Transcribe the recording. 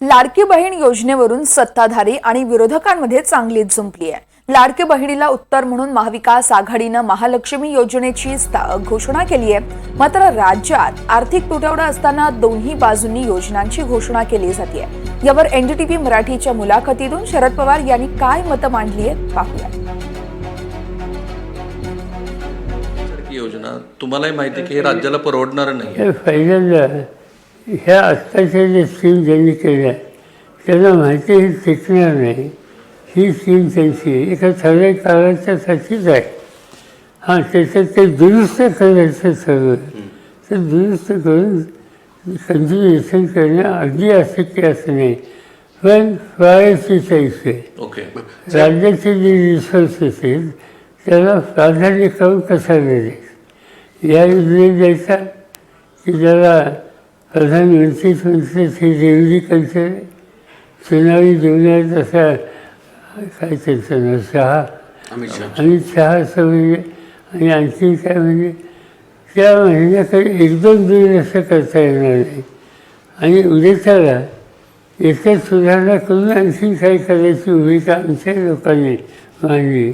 लाडकी बहीण योजनेवरून सत्ताधारी आणि विरोधकांमध्ये चांगलीच जुंपली आहे. लाडकी बहिणीला उत्तर म्हणून महाविकास आघाडीनं महालक्ष्मी योजनेची घोषणा केली आहे. मात्र राज्यात आर्थिक तुटवडा असताना दोन्ही बाजूंनी योजनांची घोषणा केली जाते. यावर एनडीटीव्ही मराठीच्या मुलाखतीतून शरद पवार यांनी काय मतं मांडली आहेत पाहूया. योजना तुम्हालाही माहिती की हे राज्याला परवडणार नाही. पहिल्यांदा ह्या आत्ताच्या जे स्कीम ज्यांनी केल्या त्यांना माहिती ही टिकणार नाही. ही स्कीम त्यांची एका ठराविक काळाच्यासाठीच आहे. हां, त्याच्यात ते दुरुस्त करायचं ठरवलं तर दुरुस्त करून कंटिन्युएशन करणं अगदी अशक्य असं नाही, पण प्रायोरिटीज आहे. ओके, राज्याचे जे रिसोर्सेस आहेत त्याला प्राधान्य करून कसा द्यायचं, या योजनेत द्यायचा की ज्याला प्रधानमंत्रीच म्हणतात हे रेवडी कल्चर, चुनावी जीवनात असा काय त्यांचं नाव शहा, अमित शहा असं म्हणजे, आणि आणखी काय म्हणजे त्या महिन्याकडे एकदम दूर असं करता येणार नाही. आणि उद्याच्याला याच्यात सुधारणा करून आणखी काय करायची भूमिका आमच्या लोकांनी मांडली.